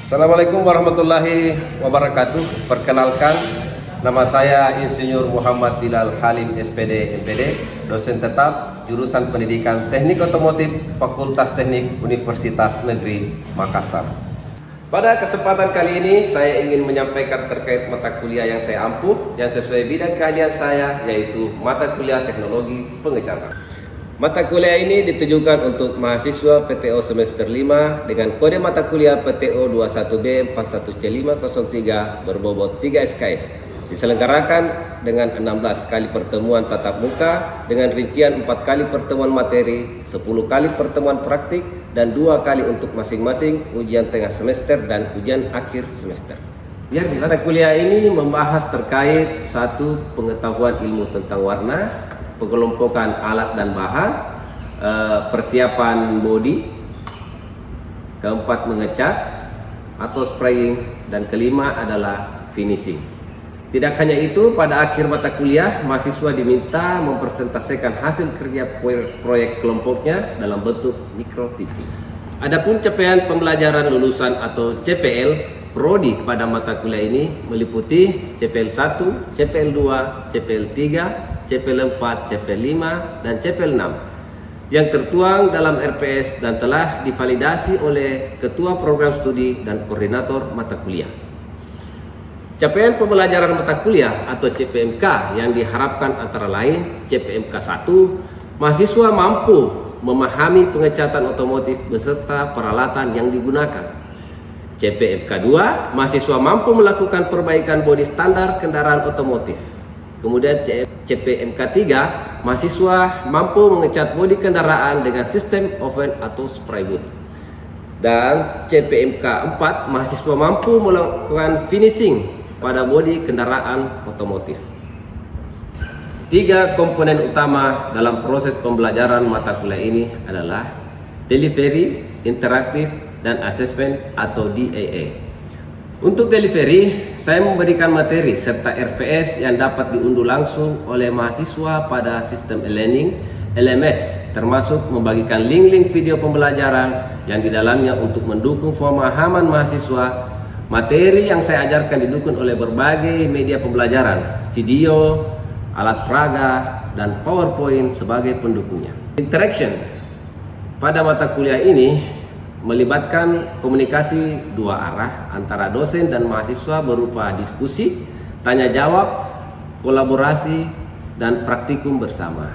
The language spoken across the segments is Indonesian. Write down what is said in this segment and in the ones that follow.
Assalamualaikum warahmatullahi wabarakatuh. Perkenalkan, nama saya Insinyur Muhammad Bilal Halim SPD MPD, dosen tetap jurusan Pendidikan Teknik Otomotif Fakultas Teknik Universitas Negeri Makassar. Pada kesempatan kali ini saya ingin menyampaikan terkait mata kuliah yang saya ampuh yang sesuai bidang keahlian saya, yaitu mata kuliah Teknologi Pengecatan. Mata kuliah ini ditujukan untuk mahasiswa PTO semester 5 dengan kode mata kuliah PTO 21B 41C503 berbobot 3 SKS. Diselenggarakan dengan 16 kali pertemuan tatap muka dengan rincian 4 kali pertemuan materi, 10 kali pertemuan praktik, dan 2 kali untuk masing-masing ujian tengah semester dan ujian akhir semester. Mata kuliah ini membahas terkait satu, pengetahuan ilmu tentang warna, pengelompokan alat dan bahan, persiapan bodi, keempat mengecat atau spraying, dan kelima adalah finishing. Tidak hanya itu, pada akhir mata kuliah mahasiswa diminta mempresentasikan hasil kerja proyek kelompoknya dalam bentuk micro teaching. Adapun capaian pembelajaran lulusan atau CPL prodi pada mata kuliah ini meliputi CPL 1, CPL 2, CPL 3, CPL 4, CPL 5, dan CPL 6 yang tertuang dalam RPS dan telah divalidasi oleh Ketua Program Studi dan Koordinator Mata Kuliah. Capaian pembelajaran mata kuliah atau CPMK yang diharapkan antara lain: CPMK 1, mahasiswa mampu memahami pengecatan otomotif beserta peralatan yang digunakan. CPMK 2, mahasiswa mampu melakukan perbaikan bodi standar kendaraan otomotif. Kemudian CPMK 3, mahasiswa mampu mengecat bodi kendaraan dengan sistem oven atau spray wood. Dan CPMK 4, mahasiswa mampu melakukan finishing pada bodi kendaraan otomotif. 3 komponen utama dalam proses pembelajaran mata kuliah ini adalah delivery, interaktif, dan asesmen atau DAA. Untuk delivery, saya memberikan materi serta RPS yang dapat diunduh langsung oleh mahasiswa pada sistem e-learning LMS, termasuk membagikan link-link video pembelajaran yang di dalamnya untuk mendukung pemahaman mahasiswa. Materi yang saya ajarkan didukung oleh berbagai media pembelajaran, video, alat peraga, dan PowerPoint sebagai pendukungnya. Interaction pada mata kuliah ini melibatkan komunikasi 2 arah antara dosen dan mahasiswa berupa diskusi, tanya jawab, kolaborasi, dan praktikum bersama.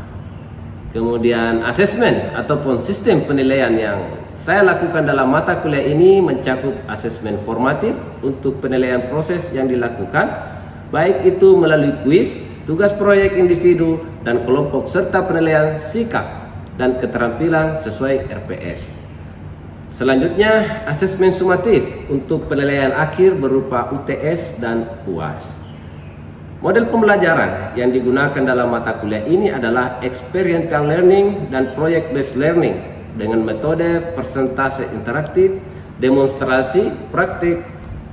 Kemudian asesmen ataupun sistem penilaian yang saya lakukan dalam mata kuliah ini mencakup asesmen formatif untuk penilaian proses yang dilakukan, baik itu melalui kuis, tugas proyek individu dan kelompok, serta penilaian sikap dan keterampilan sesuai RPS. Selanjutnya, asesmen sumatif untuk penilaian akhir berupa UTS dan UAS. Model pembelajaran yang digunakan dalam mata kuliah ini adalah experiential learning dan project based learning dengan metode persentase interaktif, demonstrasi, praktik,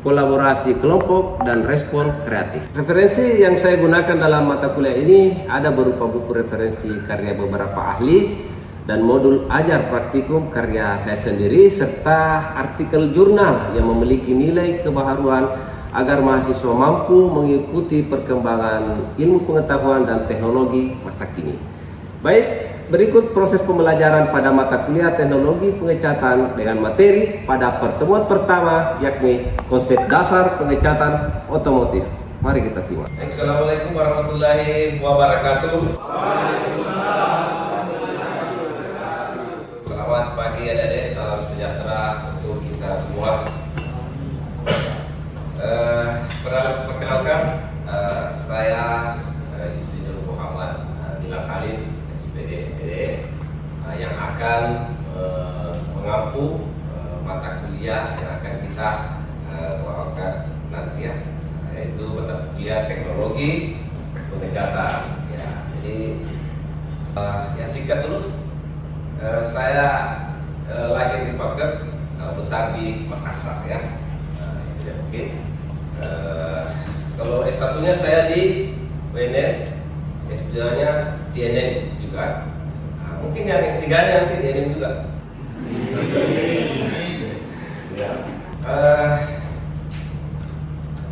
kolaborasi kelompok, dan respon kreatif. Referensi yang saya gunakan dalam mata kuliah ini ada berupa buku referensi karya beberapa ahli dan modul ajar praktikum karya saya sendiri, serta artikel jurnal yang memiliki nilai kebaharuan agar mahasiswa mampu mengikuti perkembangan ilmu pengetahuan dan teknologi masa kini. Baik, berikut proses pembelajaran pada mata kuliah Teknologi Pengecatan dengan materi pada pertemuan pertama, yakni konsep dasar pengecatan otomotif. Mari kita simak. Assalamualaikum warahmatullahi wabarakatuh. Selamat pagi adik-adik, salam sejahtera untuk kita semua. Perkenalkan, saya Insinyur Muhammad Bilal Halim SPD MPD yang akan mengampu mata kuliah yang akan kita bawakan nanti, yaitu mata kuliah Teknologi Pengecatan. Ya, jadi yang singkat dulu. Saya lahir di Paket, besar di Makassar, ya. Mungkin kalau S1-nya saya di UNN, S2-nya di NN juga. Mungkin yang S3-nya nanti di NN juga. Ya.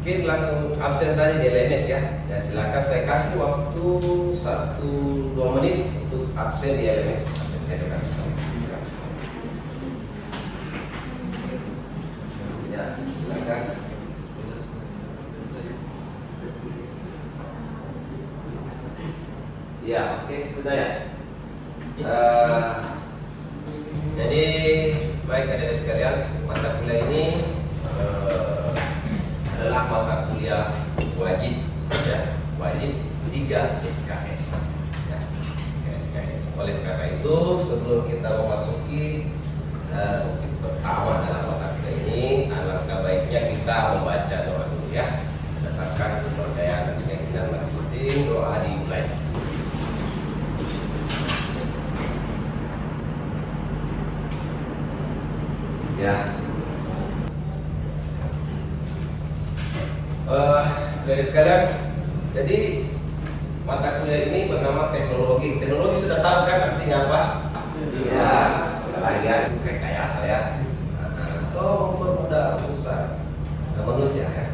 Mungkin langsung absen saja di LMS ya. Ya silakan, saya kasih waktu 1-2 menit untuk absen di LMS. Ya silakan. Ya oke, sudah ya. Jadi baik adik-adik sekalian, mata kuliah ini adalah mata kuliah wajib, ya, wajib 3 SKS, ya, 3 SKS. Oleh karena itu, sebelum kita memasuki topik pertama dalam mata kuliah ini, alangkah baiknya kita membaca doa dulu ya, berdasarkan kepercayaan dan keyakinan masing-masing. Doa dimulai. Ya. Dari sekarang, jadi mata kuliah ini bernama teknologi. Teknologi sudah tahu kan artinya apa? Ya, kalian rekayasa ya, atau mempermudah urusan manusia ya.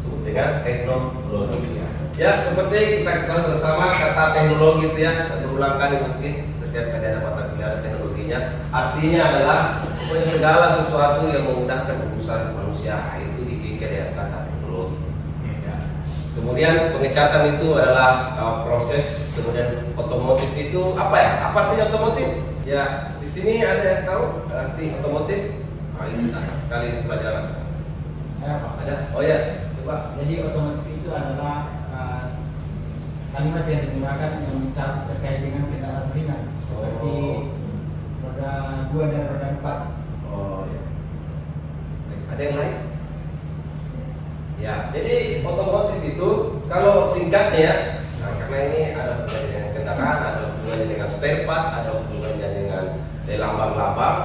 Sebut dengan teknologi ya. Ya, seperti kita ketahui bersama kata teknologi itu ya, berulang kali mungkin setiap kali ada mata kuliah ada teknologinya. Artinya adalah segala sesuatu yang memudahkan urusan manusia itu dipikir ya kata teknologi. Ya. Kemudian pengecatan itu adalah proses. Kemudian otomotif itu apa ya? Apa artinya otomotif? Ya di sini ada yang tahu arti otomotif? Ini dasar sekali pelajaran. Ada? Oh ya, coba. Jadi otomotif itu adalah kalimat yang digunakan yang terkait dengan kendaraan ringan seperti roda 2 dan roda 4. Oh ya. Ada yang lain? Ya, jadi otomotif itu kalau singkatnya ya, karena ini ada hubungannya dengan kendaraan, ada hubungannya dengan spare part, ada hubungannya dengan lambang-lambang.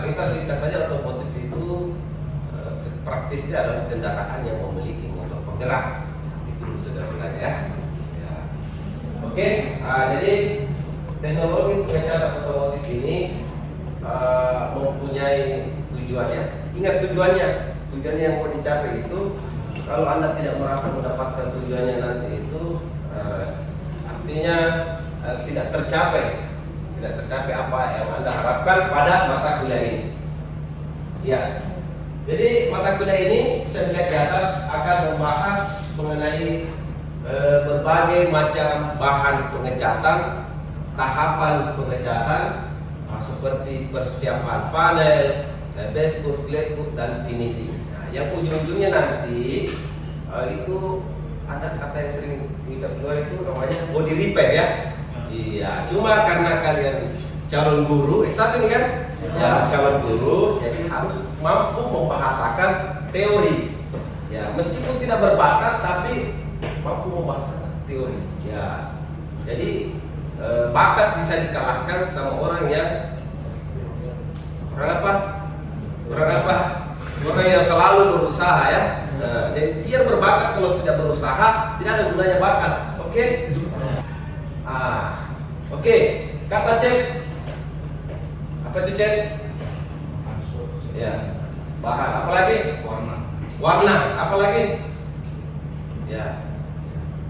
Kita singkat saja otomotif itu praktisnya adalah kendaraan yang memiliki motor penggerak. Itu sederhananya ya. Oke, jadi teknologi pengecatan otomotif ini mempunyai tujuannya. Ingat tujuannya yang mau dicapai itu. Kalau Anda tidak merasa mendapatkan tujuannya nanti itu artinya tidak tercapai apa yang Anda harapkan pada mata kuliah ini. Ya, jadi mata kuliah ini bisa dilihat di atas akan membahas mengenai berbagai macam bahan pengecatan, tahapan pengecatan seperti persiapan panel, base coat, clad coat, dan finishing. Nah, yang ujung-ujungnya nanti itu ada kata yang sering kita keluar itu namanya body repair ya. Iya, cuma karena kalian calon guru S1 ini kan, ya calon guru, jadi harus mampu membahasakan teori. Ya, meskipun tidak berbakat tapi mampu membahasakan teori. Ya, jadi bakat bisa dikalahkan sama orang yang orang yang selalu berusaha ya. Jadi dia berbakat, kalau tidak berusaha tidak ada gunanya bakat. Oke? Oke. Kata cek. Apa itu cek? Ya. Bahan. Apa lagi? Warna. Apa lagi? Ya.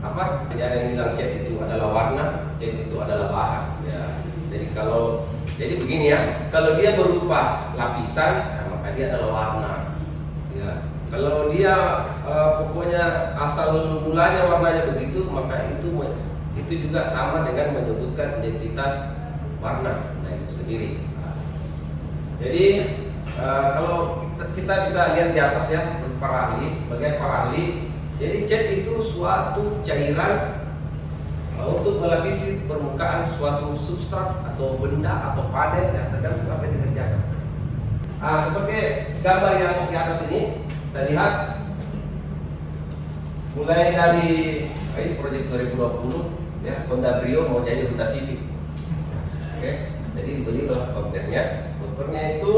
Apa? Jadi ada yang bilang cat itu adalah warna, cat itu adalah bahan. Ya. Jadi begini ya, kalau dia berupa lapisan, ya, maka dia adalah warna. Ya. Kalau dia pokoknya asal mulanya warnanya begitu, maka itu juga sama dengan menyebutkan identitas warna. Nah itu sendiri. Jadi kalau kita bisa lihat di atas ya, para ahli, sebagai para ahli. Jadi cat itu suatu cairan untuk melapisi permukaan suatu substrat atau benda atau panel yang tergantung apa yang dikerjakan. Seperti gambar yang di atas ini, kita lihat mulai dari ini proyek 2020 ya, Honda Brio mau jadi Honda Civic. Oke, jadi dibeli oleh bumpernya. Bumpernya itu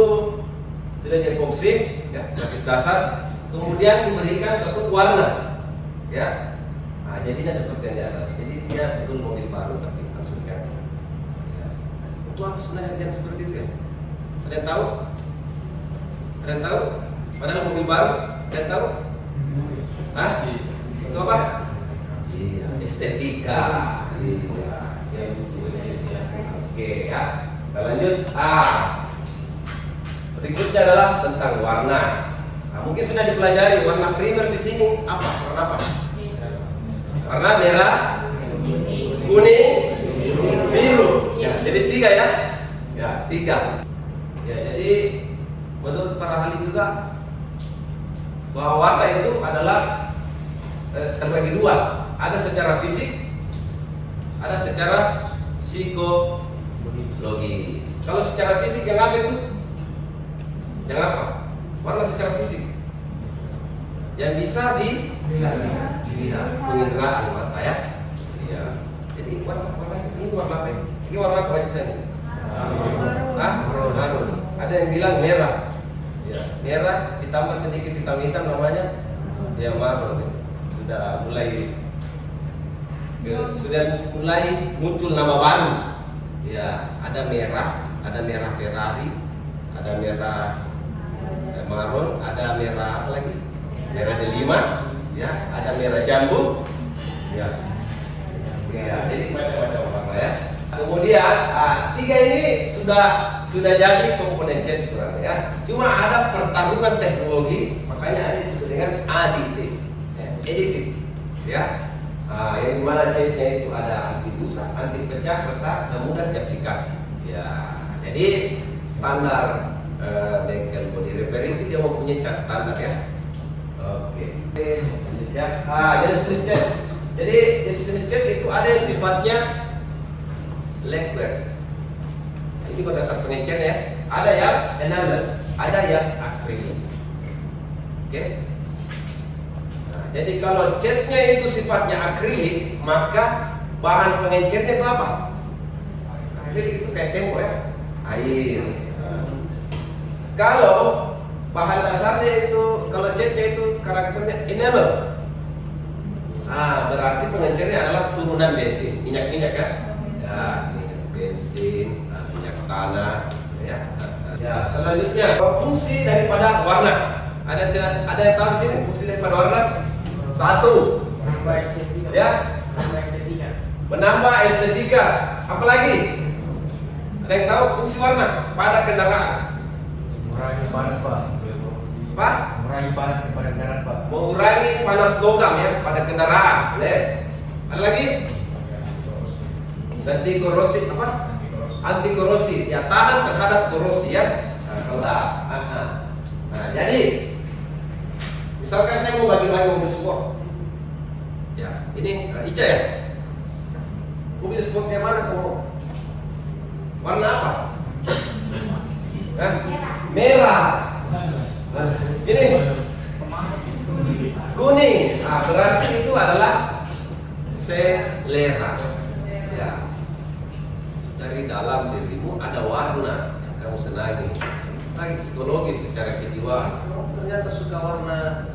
sudah diepoksi ya, lapis dasar, kemudian diberikan suatu warna. Ya, jadinya seperti yang di atas. Jadi dia betul mobil baru tapi langsung diganti. Ya. Itu apa sebenarnya yang seperti itu ya? Ada yang tahu? Ada yang tahu? Padahal mobil baru, ada yang tahu? Hah? Itu apa? Iya, estetika. Iya. Oke ya. Kita lanjut. Berikutnya adalah tentang warna. Nah, mungkin sudah dipelajari warna primer di sini apa? Warna apa? Warna merah, kuning, biru. Ya, jadi 3 ya. Ya, 3. Ya, jadi menurut para ahli juga bahwa warna itu adalah terbagi 2. Ada secara fisik, ada secara psikologis. Kalau secara fisik yang apa itu? Yang apa? Warna secara fisik yang bisa dilihat penginderaan mata ya. Iya. Jadi warna ini warna apa? Ini warna apa aja saya? Marun. Ada yang bilang merah. Ya, merah ditambah sedikit hitam-hitam namanya ya marun. Sudah mulai muncul nama baru. Ya, ada merah Ferrari, ada merah marun, ada merah apa lagi? Merah delima, ya, ada merah jambu, ya. Ya, jadi macam-macam warna ya. Kemudian 3 ini sudah jadi komponen cat sebenarnya ya. Cuma ada pertarungan teknologi, makanya ini disebut dengan aditif, ya. Yang dimana catnya itu ada anti busa, anti pecah, retak, dan mudah diaplikasi. Ya, jadi standar bengkel body repair itu dia mempunyai cat standar ya. Oke. Ya, jenis cat. Jadi jenis cat itu ada yang sifatnya lacquer. Ini berdasar penelitian ya. Ada yang enamel, ada yang akrilik. Oke. Nah, jadi kalau catnya itu sifatnya akrilik, maka bahan pengencernya itu apa? Akrilik itu kayak tembok ya, air. Kalau bahan dasarnya itu, kalau catnya itu karakternya enamel, berarti pengencernya adalah turunan bensin, minyak-minyak kan? Ya, minyak bensin, minyak tanah, ya. Ya, selanjutnya fungsi daripada warna. Ada yang tahu sini fungsi daripada warna? 1, ya, menambah estetika. Apalagi? Ada yang tahu fungsi warna pada kendaraan? Mengurangi panas Pak. Pak? Mengurangi panas pada kendaraan Pak. Mengurangi panas logam ya pada kendaraan. Lihat. Ada lagi? Anti korosi apa? Anti korosi. Ya, tahan terhadap korosi ya. Nah, jadi misalkan saya mau bagi-bagi mobil sport. Ya, ini Ica ya. Mobil sportnya mana kamu? Warna apa? Merah. Ini kuning. Berarti itu adalah selera. Ya. Dari dalam dirimu ada warna yang kamu senangi. Lagi psikologis secara kejiwaan. Ternyata suka warna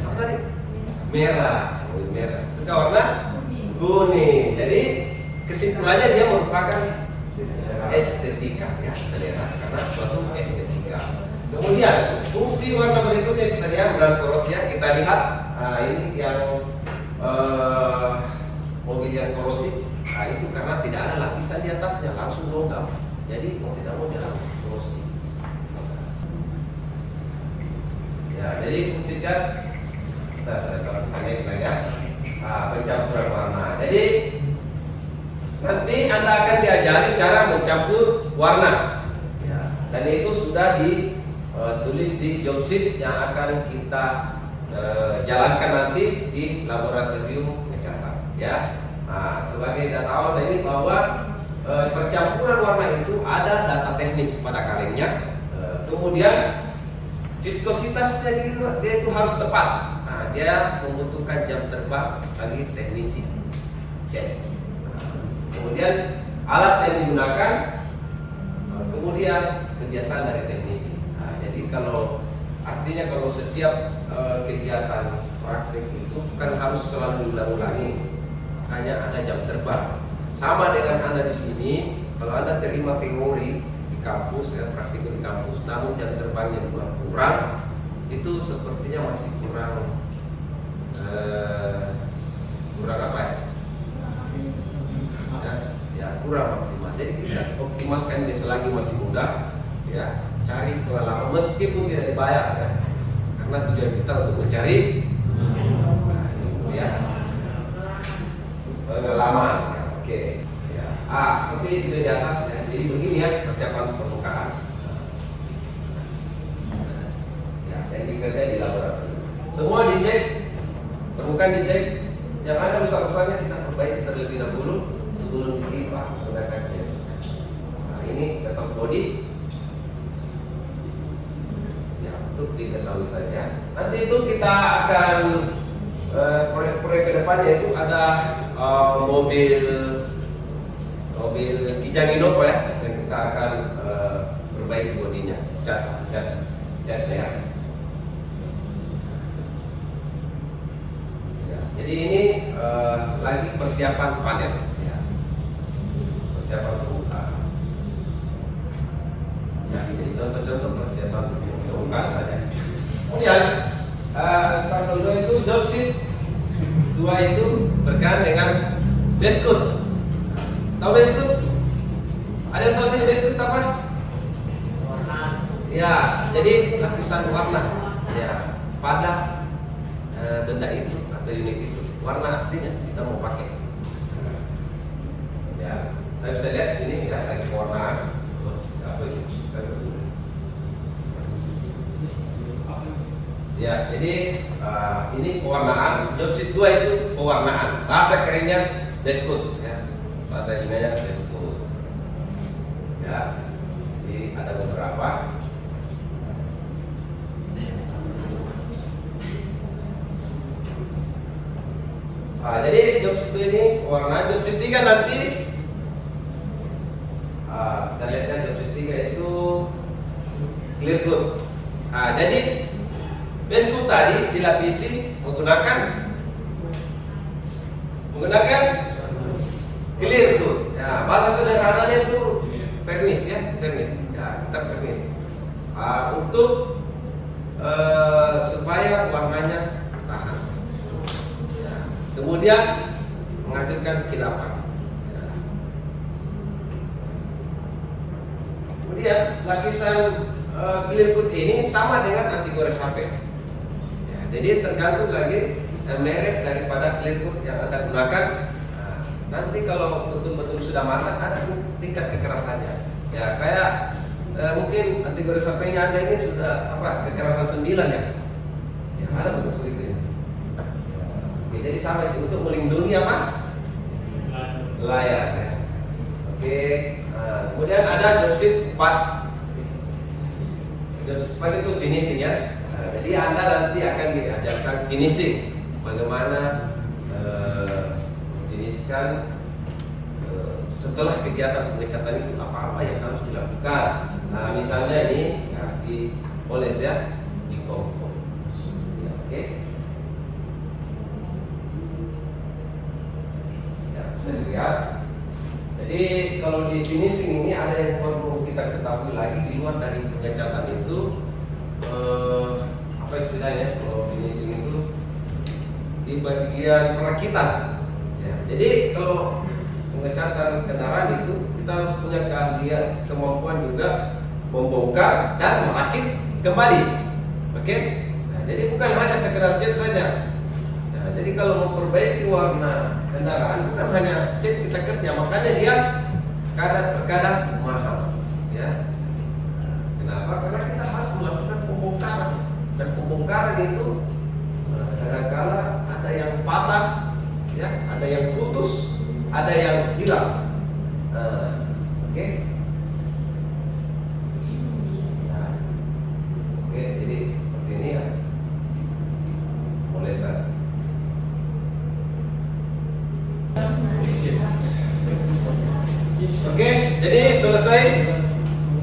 apa tadi? Merah. Suka warna kuning. Jadi kesimpulannya dia merupakan estetika ya, selera karena suatu estetika. Kemudian fungsi warna berikutnya kita lihat dalam korosi ya. Kita lihat ini yang mobil yang korosi. Itu karena tidak ada lapisan di atasnya, langsung logam. Jadi mau tidak mau dia korosi. Ya, jadi fungsi cat kita sudah tahu next lagi ya. Pencampuran warna. Jadi nanti Anda akan diajari cara mencampur warna. Ya, dan itu sudah ditulis di job sheet yang akan kita jalankan nanti di laboratorium pencatatan. Ya, sebagai data awal ini bahwa percampuran warna itu ada data teknis pada kalengnya. Kemudian viskositasnya dia itu harus tepat. Dia membutuhkan jam terbang bagi teknisi. Kemudian alat yang digunakan, kemudian kebiasaan dari teknisi. Jadi artinya kalau setiap kegiatan praktik itu kan harus selalu diulang-ulangi. Hanya ada jam terbang. Sama dengan Anda di sini, kalau Anda terima teori di kampus, ya, praktik di kampus, namun jam terbangnya kurang, itu sepertinya masih kurang apa ya? Ya, kurang maksimal. Jadi kita optimalkan dia selagi masih muda, ya, cari pengalaman meskipun tidak dibayar, ya. Karena tujuan kita untuk mencari ya pengalaman. Ya, oke. Ya. Seperti itu di atas, ya. Jadi begini ya persiapan permukaan. Ya, yang dikerjakan di laboratorium. Semua dicek, permukaan dicek. Yang ada rusak-rusaknya kita perbaiki terlebih dahulu sebelum ditimpa menggunakan cat. Nah, ini ketok body. Ya, untuk diketahui saja. Nanti itu kita akan proyek-proyek ke depannya itu ada mobil Kijang Innova ya, yang kita akan perbaiki bodinya, cat ya. Jadi ini lagi persiapan panen, ya. Persiapan permukaan. Ya, jadi contoh-contoh persiapan permukaan saja. Kemudian satu dua itu job sheet, dua itu berkaitan dengan base coat. Tahu base coat? Ada yang tahu sih base coat apa? Warna. Ya, jadi lapisan warna, ya, pada benda itu atau unit itu. Warna aslinya kita mau pakai. Ya, saya bisa lihat di sini ya lagi pewarnaan. Apa itu? Ya, jadi ini pewarnaan. Job sheet 2 itu pewarnaan. Bahasa kerennya base coat, ya. Bahasa ininya base coat. Ya, jadi ada beberapa. Jadi job sheet ini warna, job sheet 3 nanti kita lihatkan job sheet 3 itu clear coat. Jadi base coat tadi dilapisi menggunakan clear coat. Ya, bahasa sederhananya itu vernis ya, vernis. Ya, kita vernis. Untuk supaya warnanya tahan. Kemudian menghasilkan kilapan. Ya. Kemudian lapisan clear coat ini sama dengan anti gores HP. Ya, jadi tergantung lagi merek daripada clear coat yang Anda gunakan. Nah, nanti kalau betul-betul sudah matang ada tingkat kekerasannya. Ya, kayak mungkin anti gores HP-nya Anda ini sudah kekerasan 9 ya. Ya, ada betul seperti itu. Oke, jadi sama itu untuk melindungi apa? Layar. Ya. Oke. Kemudian ada job sheet 4. Job sheet 4 itu finishing ya. Jadi Anda nanti akan diajarkan finishing. Bagaimana finishkan setelah kegiatan pengecatan itu apa-apa yang harus dilakukan. Misalnya ini ya, dipoles ya, di kompos. Ya, oke. Bisa dilihat. Jadi kalau di finishing ini ada yang perlu kita ketahui lagi di luar dari pengecatan itu apa istilahnya kalau finishing itu di bagian perakitan. Ya, jadi kalau pengecatan kendaraan itu kita harus punya keahlian, kemampuan juga membongkar dan merakit kembali. Oke? Nah, jadi bukan hanya sekedar cat saja. Nah, jadi kalau memperbaiki warna kendaraan bukan hanya cat kita kerja, makanya dia kadang-kadang mahal, ya. Kenapa? Karena kita harus melakukan pembongkaran dan pembongkaran itu kadang-kadang ada yang patah, ya, ada yang putus, ada yang hilang. Oke. Nah, oke, jadi seperti ini ya. Polesan. Oke, jadi selesai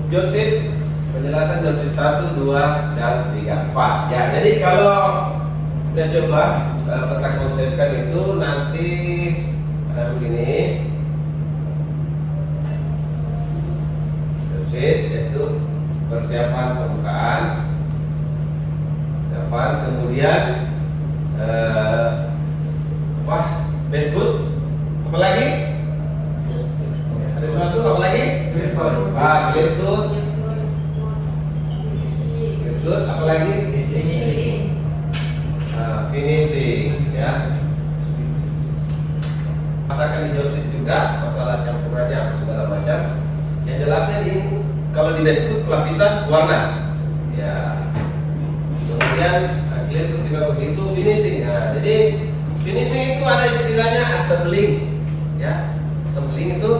job sheet, penjelasan job sheet 1, 2, dan 3, 4. Ya, jadi kalau kita coba kita konsepkan itu nanti begini. Job sheet yaitu persiapan permukaan. depan. Kemudian base good. Apa lagi? Ada satu apa lagi? Clear good. Clear good. Apa lagi? Finishing, ya. Akan dijawab juga masalah campurannya apa segala macam. Yang jelasnya kalau di base good lapisan warna, ya. Kemudian clear good juga begitu. Finishing, jadi finishing itu ada istilahnya assembling, ya. Assembling itu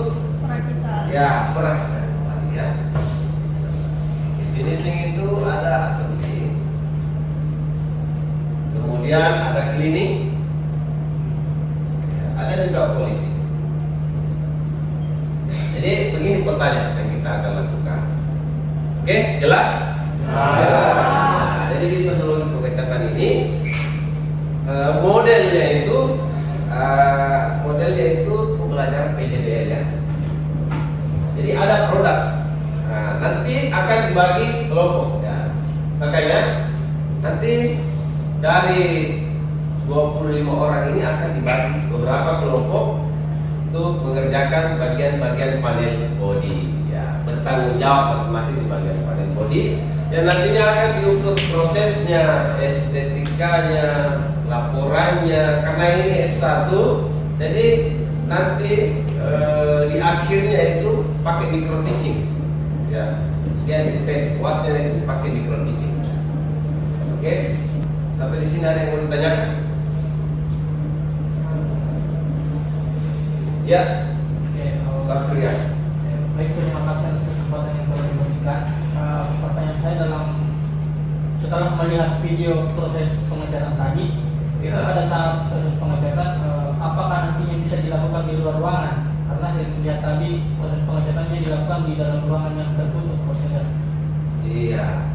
ya perakitan, ya. Finishing itu ada assembling. Kemudian ada cleaning, ada juga polisi. Jadi begini pertanyaan yang kita akan lakukan. Oke, jelas? Jadi di teknologi pengecatan ini modelnya itu pembelajaran PJBL, ya. Jadi ada produk. Nanti akan dibagi kelompok, ya. Makanya nanti dari 25 orang ini akan dibagi beberapa kelompok untuk mengerjakan bagian-bagian panel body, ya. Bertanggung jawab masing-masing di bagian panel body, dan nantinya akan diukur prosesnya, estetikanya, laporannya. Karena ini S1, jadi nanti di akhirnya itu pakai micro teaching, ya. Dia di tes puasnya itu pakai micro teaching. Oke, sampai di sini ada yang mau ditanyakan? Ya, Safria. Baik, terima kasih atas kesempatan yang telah diberikan. Pertanyaan saya setelah melihat video proses pengecatan tadi, Ya. pada saat proses pengecatan, apakah nantinya bisa dilakukan di luar ruangan? Karena saya melihat tadi proses pengecatannya dilakukan di dalam ruangan yang tertutup prosesnya. Iya.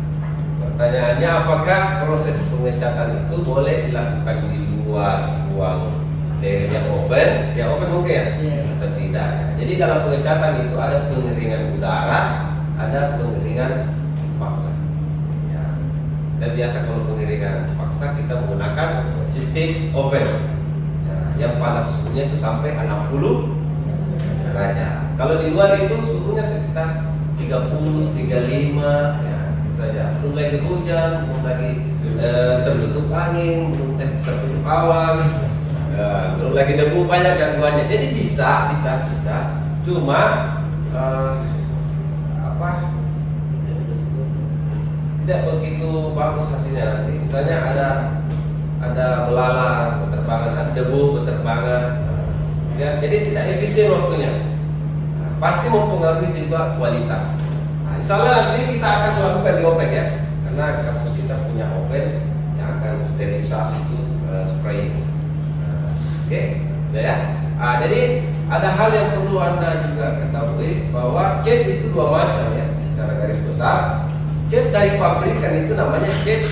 Pertanyaannya, apakah proses pengecatan itu boleh dilakukan di luar ruang steril yang open? Ya open mungkin, ya? Iya. Atau tidak? Jadi dalam pengecatan itu ada pengeringan udara, ada pengeringan paksa. Ya. Dan biasa kalau pengeringan paksa kita menggunakan sistem oven, ya, yang panas suhunya itu sampai 60 derajat. Kalau di luar itu suhunya sekitar 30, 35, ya saja. Belum lagi hujan, belum lagi tertutup angin, belum tertutup awan, belum lagi debu, banyak gangguannya. Jadi bisa. Cuma tidak begitu bagus hasilnya nanti. Misalnya ada belalang berterbangan, ada debu berterbangan, ya, jadi tidak efisien waktunya. Pasti mempengaruhi juga kualitas. Insya Allah nanti kita akan melakukan di oven, ya, karena kita punya oven yang akan sterilisasi itu spray. Oke, ya. Jadi ada hal yang perlu Anda juga ketahui bahwa cat itu dua macam, ya, secara garis besar. Cat dari pabrikan itu namanya cat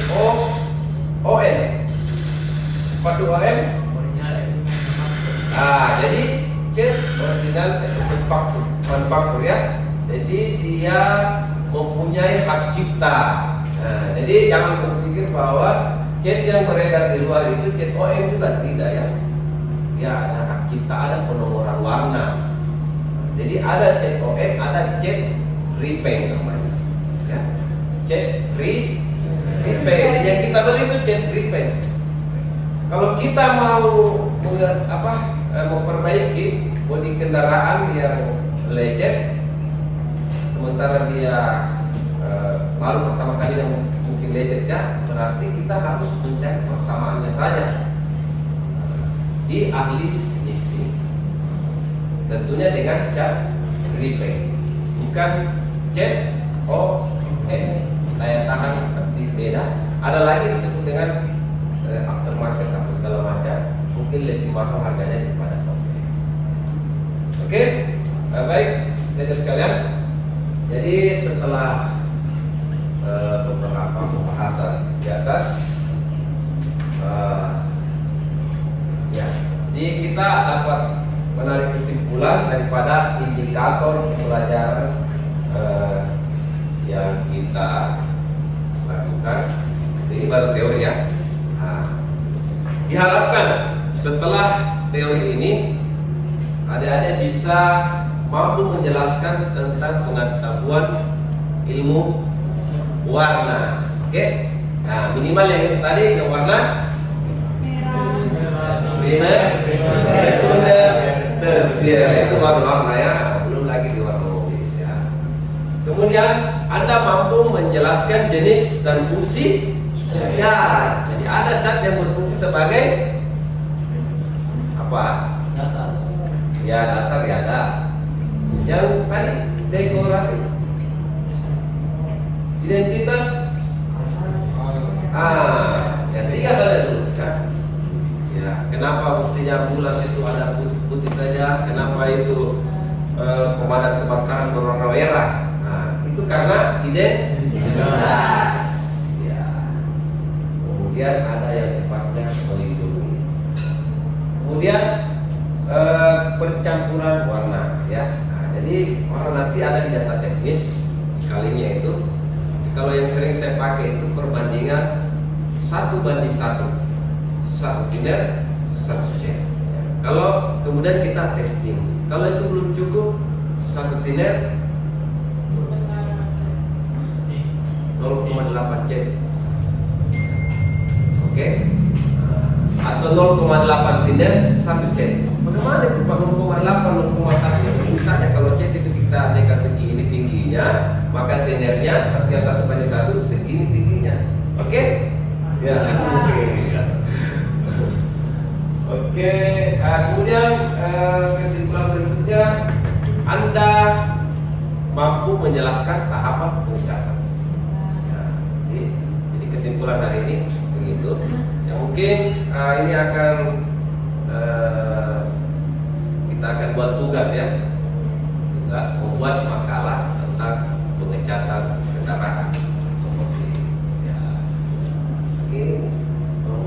ON. Apa itu ON? Jadi cat original manufaktur, ya. Jadi dia mempunyai hak cipta. Jadi jangan berpikir bahwa cat yang beredar di luar itu cat OM juga, tidak, ya. Ya, ada hak cipta, ada penomoran warna. Jadi ada cat OM, ada cat repaint namanya, ya. Cat repaint. Yang kita beli itu cat repaint. Kalau kita mau memperbaiki bodi kendaraan yang lecet, sementara dia baru pertama kali yang mungkin lecetnya, berarti kita harus mencari persamaannya saja di ahli injeksi. Tentunya dengan cat repaint, bukan cat daya tahan pasti beda. Ada lagi disebut dengan aftermarket atau segala macam, mungkin lebih mahal harganya daripada Oke, baik, teman sekalian. Jadi setelah beberapa pembahasan di atas, ya, jadi kita dapat menarik kesimpulan daripada indikator pembelajaran yang kita lakukan di Ini baru teori ya. Nah, diharapkan setelah teori ini adik-adik bisa mampu menjelaskan tentang pengetahuan ilmu warna. Oke? Nah, minimal yang itu tadi, yang warna primer, sekunder, tersier, itu baru warna ya, belum lagi di warna mobil ya. Kemudian Anda mampu menjelaskan jenis dan fungsi cat. Jadi ada cat yang berfungsi sebagai apa? Dasar. Ya dasar ya ada. Yang tadi dekorasi, identitas. Ya 3 saja dulu kan. Ya, kenapa mestinya bulas itu ada putih saja? Kenapa itu pemadam kebakaran berwarna merah? Nah, itu karena identitas. Ya. Kemudian ada yang sifatnya melindungi. Kemudian percampuran warna, ya. Nah, jadi warna nanti ada di data teknis kalinya itu. Kalau yang sering saya pakai itu perbandingan 1:1, 1 thinner, 1 cat. Kalau kemudian kita testing, kalau itu belum cukup 1 thinner 0,8 cat, oke? Atau 0,8 thinner 1 cat. Bagaimana itu Pak 0,8, 0,1? Misalnya kalau cat itu kita aneka segini tingginya, maka thinnernya 1:1 segini tingginya, oke? Ya, oke. Oke, kemudian kesimpulan berikutnya, Anda mampu menjelaskan tahapan pengecatan. Ya, jadi kesimpulan hari ini begitu. Ya mungkin ini akan kita akan buat tugas ya, tugas membuat makalah tentang pengecatan kendaraan. Ya, oke.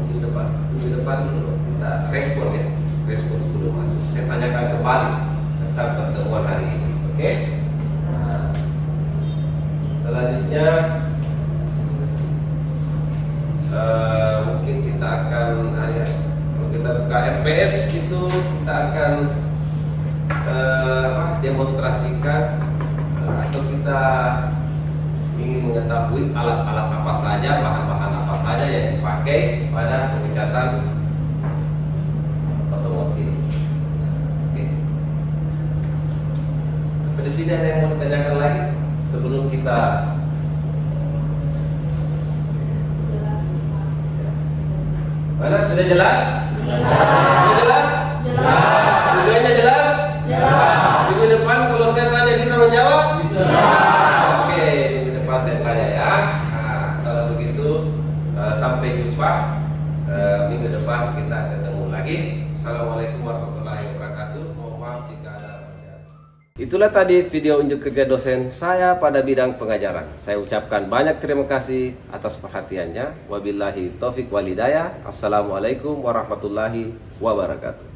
Minggu depan dulu kita respon ya, respon sebelum masuk. Saya tanyakan kembali tentang pertemuan hari ini, oke? Nah, selanjutnya mungkin kita akan kalau kita buka RPS itu kita akan demonstrasikan atau kita ingin mengetahui alat-alat apa saja, bahan-bahan apa saja yang dipakai pada pengecatan otomotif. Oke. Di sini ada yang mau ditanyakan lagi sebelum kita mana sudah jelas? Sudah jelas? Tujuannya jelas? Minggu depan kalau saya tanya bisa menjawab? Bisa. Oke, minggu depan saya tanya ya. Nah, kalau begitu sampai jumpa minggu depan kita ketemu lagi. Assalamualaikum warahmatullahi wabarakatuh. Mohon maaf jika ada pertanyaan. Itulah tadi video unjuk kerja dosen saya pada bidang pengajaran. Saya ucapkan banyak terima kasih atas perhatiannya. Wabillahi taufik walhidayah. Assalamualaikum warahmatullahi wabarakatuh.